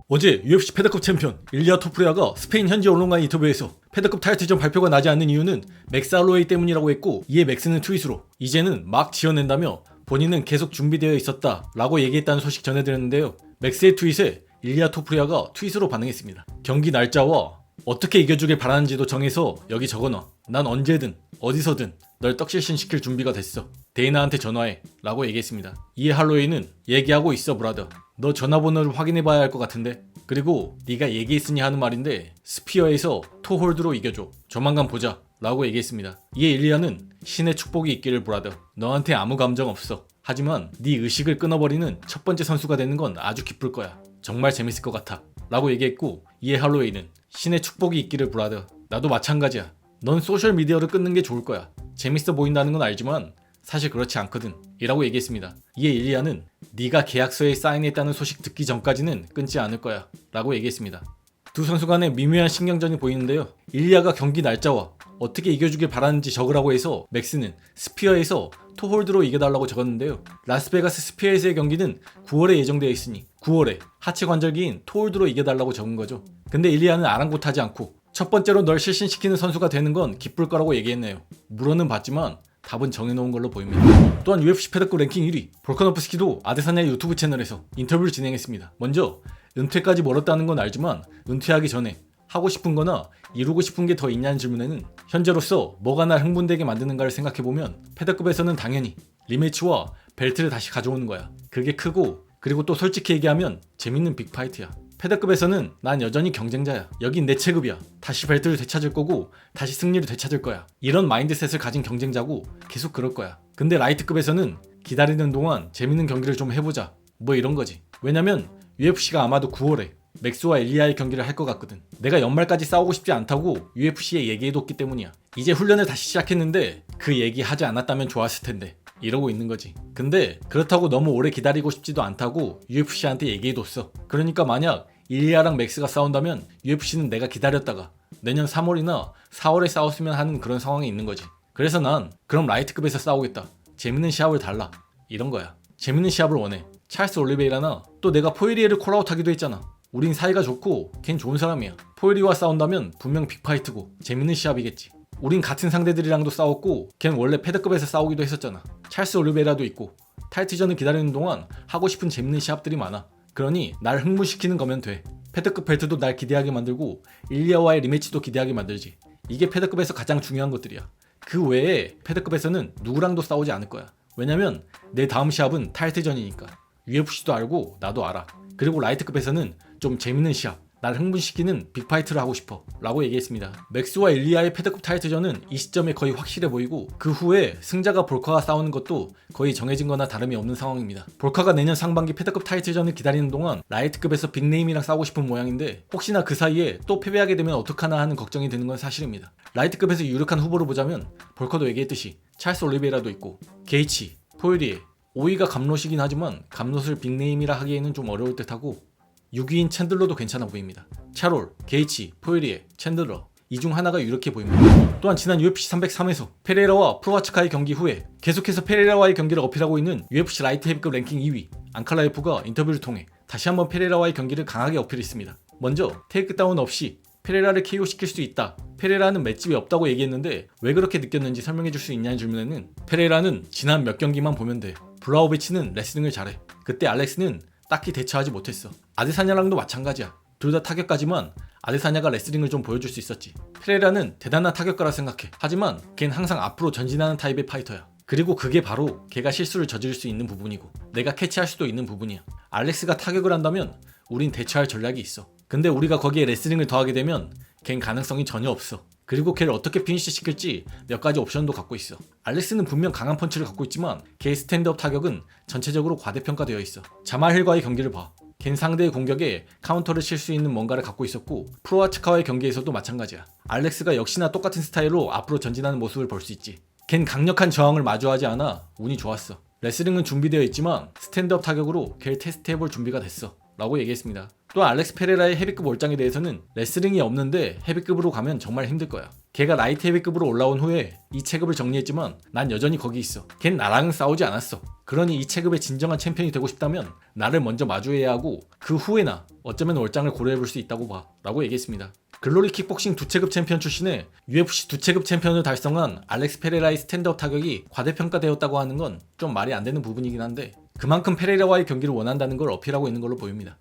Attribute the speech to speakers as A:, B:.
A: 어제 UFC 패드급 챔피언 일리아 토프리아가 스페인 현지 언론과의 인터뷰에서 패드급 타이틀전 발표가 나지 않는 이유는 맥스 할로웨이 때문이라고 했고, 이에 맥스는 트윗으로 이제는 막 지어낸다며 본인은 계속 준비되어 있었다 라고 얘기했다는 소식 전해드렸는데요. 맥스의 트윗에 일리아 토프리아가 트윗으로 반응했습니다. 경기 날짜와 어떻게 이겨주길 바라는지도 정해서 여기 적어놔. 난 언제든 어디서든 널 떡실신시킬 준비가 됐어. 데이나한테 전화해 라고 얘기했습니다. 이에 할로웨이는 얘기하고 있어 브라더. 너 전화번호를 확인해봐야 할 것 같은데. 그리고 네가 얘기했으니 하는 말인데 스피어에서 토홀드로 이겨줘. 조만간 보자 라고 얘기했습니다. 이에 일리아는 신의 축복이 있기를 브라더. 너한테 아무 감정 없어. 하지만 네 의식을 끊어버리는 첫 번째 선수가 되는 건 아주 기쁠 거야. 정말 재밌을 것 같아 라고 얘기했고, 이에 할로웨이는 신의 축복이 있기를 브라더. 나도 마찬가지야. 넌 소셜미디어를 끊는 게 좋을 거야. 재밌어 보인다는 건 알지만 사실 그렇지 않거든 이라고 얘기했습니다. 이에 일리아는 네가 계약서에 사인했다는 소식 듣기 전까지는 끊지 않을 거야 라고 얘기했습니다. 두 선수 간의 미묘한 신경전이 보이는데요. 일리아가 경기 날짜와 어떻게 이겨주길 바라는지 적으라고 해서 맥스는 스피어에서 토홀드로 이겨달라고 적었는데요. 라스베가스 스피어에서의 경기는 9월에 예정되어 있으니 9월에 하체 관절기인 토홀드로 이겨달라고 적은 거죠. 근데 일리아는 아랑곳하지 않고 첫 번째로 널 실신시키는 선수가 되는 건 기쁠 거라고 얘기했네요. 물어는 봤지만 답은 정해놓은 걸로 보입니다. 또한 UFC 패드급 랭킹 1위 볼카노프스키도 아데사냐 유튜브 채널에서 인터뷰를 진행했습니다. 먼저 은퇴까지 멀었다는 건 알지만 은퇴하기 전에 하고 싶은 거나 이루고 싶은 게 더 있냐는 질문에는 현재로서 뭐가 날 흥분되게 만드는가를 생각해보면 패드급에서는 당연히 리매치와 벨트를 다시 가져오는 거야. 그게 크고, 그리고 또 솔직히 얘기하면 재밌는 빅파이트야. 패드급에서는 난 여전히 경쟁자야. 여긴 내 체급이야. 다시 벨트를 되찾을 거고 다시 승리를 되찾을 거야. 이런 마인드셋을 가진 경쟁자고 계속 그럴 거야. 근데 라이트급에서는 기다리는 동안 재밌는 경기를 좀 해보자, 뭐 이런 거지. 왜냐면 UFC가 아마도 9월에 맥스와 일리아의 경기를 할 것 같거든. 내가 연말까지 싸우고 싶지 않다고 UFC에 얘기해뒀기 때문이야. 이제 훈련을 다시 시작했는데 그 얘기 하지 않았다면 좋았을 텐데 이러고 있는 거지. 근데 그렇다고 너무 오래 기다리고 싶지도 않다고 UFC한테 얘기해뒀어. 그러니까 만약 일리아랑 맥스가 싸운다면 UFC는 내가 기다렸다가 내년 3월이나 4월에 싸웠으면 하는 그런 상황이 있는 거지. 그래서 난 그럼 라이트급에서 싸우겠다. 재밌는 시합을 달라. 이런 거야. 재밌는 시합을 원해. 찰스 올리베이라나 또 내가 포이리에를 콜아웃하기도 했잖아. 우린 사이가 좋고 걘 좋은 사람이야. 포이리와 싸운다면 분명 빅파이트고 재밌는 시합이겠지. 우린 같은 상대들이랑도 싸웠고 걘 원래 패드급에서 싸우기도 했었잖아. 찰스 올리베이라도 있고. 타이틀전을 기다리는 동안 하고 싶은 재밌는 시합들이 많아. 그러니 날 흥분시키는 거면 돼. 패드급 벨트도 날 기대하게 만들고 일리아와의 리매치도 기대하게 만들지. 이게 패드급에서 가장 중요한 것들이야. 그 외에 패드급에서는 누구랑도 싸우지 않을 거야. 왜냐면 내 다음 시합은 타이틀전이니까. UFC도 알고 나도 알아. 그리고 라이트급에서는 좀 재밌는 시합, 날 흥분시키는 빅파이트를 하고 싶어 라고 얘기했습니다. 맥스와 일리아의 패드급 타이틀전은 이 시점에 거의 확실해 보이고, 그 후에 승자가 볼카와 싸우는 것도 거의 정해진 거나 다름이 없는 상황입니다. 볼카가 내년 상반기 패드급 타이틀전을 기다리는 동안 라이트급에서 빅네임이랑 싸우고 싶은 모양인데, 혹시나 그 사이에 또 패배하게 되면 어떡하나 하는 걱정이 드는 건 사실입니다. 라이트급에서 유력한 후보를 보자면 볼카도 얘기했듯이 찰스 올리베이라도 있고, 게이치, 포이리에, 5위가 감롯이긴 하지만 감롯을 빅네임이라 하기에는 좀 어려울 듯하고, 6위인 챈들러도 괜찮아 보입니다. 차롤, 게이치, 포이리에, 챈들러 이 중 하나가 유력해 보입니다. 또한 지난 UFC 303에서 페레이라와 프로와츠카의 경기 후에 계속해서 페레이라와의 경기를 어필하고 있는 UFC 라이트 헤비급 랭킹 2위 앙칼라예프가 인터뷰를 통해 다시 한번 페레이라와의 경기를 강하게 어필했습니다. 먼저 테이크다운 없이 페레이라를 KO시킬 수 있다. 페레이라는 맷집이 없다고 얘기했는데 왜 그렇게 느꼈는지 설명해줄 수 있냐는 질문에는 페레이라는 지난 몇 경기만 보면 돼. 블라호비치는 레슬링을 잘해. 그때 알렉스는 딱히 대처하지 못했어. 아데사냐랑도 마찬가지야. 둘 다 타격가지만 아데사냐가 레슬링을 좀 보여줄 수 있었지. 페레이라는 대단한 타격가라 생각해. 하지만 걘 항상 앞으로 전진하는 타입의 파이터야. 그리고 그게 바로 걔가 실수를 저지를 수 있는 부분이고 내가 캐치할 수도 있는 부분이야. 알렉스가 타격을 한다면 우린 대처할 전략이 있어. 근데 우리가 거기에 레슬링을 더하게 되면 걘 가능성이 전혀 없어. 그리고 걔를 어떻게 피니시 시킬지 몇 가지 옵션도 갖고 있어. 알렉스는 분명 강한 펀치를 갖고 있지만 걔의 스탠드업 타격은 전체적으로 과대평가되어 있어. 자말 힐과의 경기를 봐. 걘 상대의 공격에 카운터를 칠 수 있는 뭔가를 갖고 있었고, 프로와츠카와의 경기에서도 마찬가지야. 알렉스가 역시나 똑같은 스타일로 앞으로 전진하는 모습을 볼 수 있지. 걘 강력한 저항을 마주하지 않아 운이 좋았어. 레슬링은 준비되어 있지만 스탠드업 타격으로 걔를 테스트해볼 준비가 됐어 라고 얘기했습니다. 또 알렉스 페레라의 헤비급 올장에 대해서는 레슬링이 없는데 헤비급으로 가면 정말 힘들 거야. 걔가 라이트 헤비급으로 올라온 후에 이 체급을 정리했지만 난 여전히 거기 있어. 걘 나랑은 싸우지 않았어. 그러니 이 체급의 진정한 챔피언이 되고 싶다면 나를 먼저 마주해야 하고 그 후에나 어쩌면 월장을 고려해볼 수 있다고 봐 라고 얘기했습니다. 글로리 킥복싱 2체급 챔피언 출신의 UFC 2체급 챔피언을 달성한 알렉스 페레라의 스탠드업 타격이 과대평가되었다고 하는 건 좀 말이 안 되는 부분이긴 한데 그만큼 페레라와의 경기를 원한다는 걸 어필하고 있는 걸로 보입니다.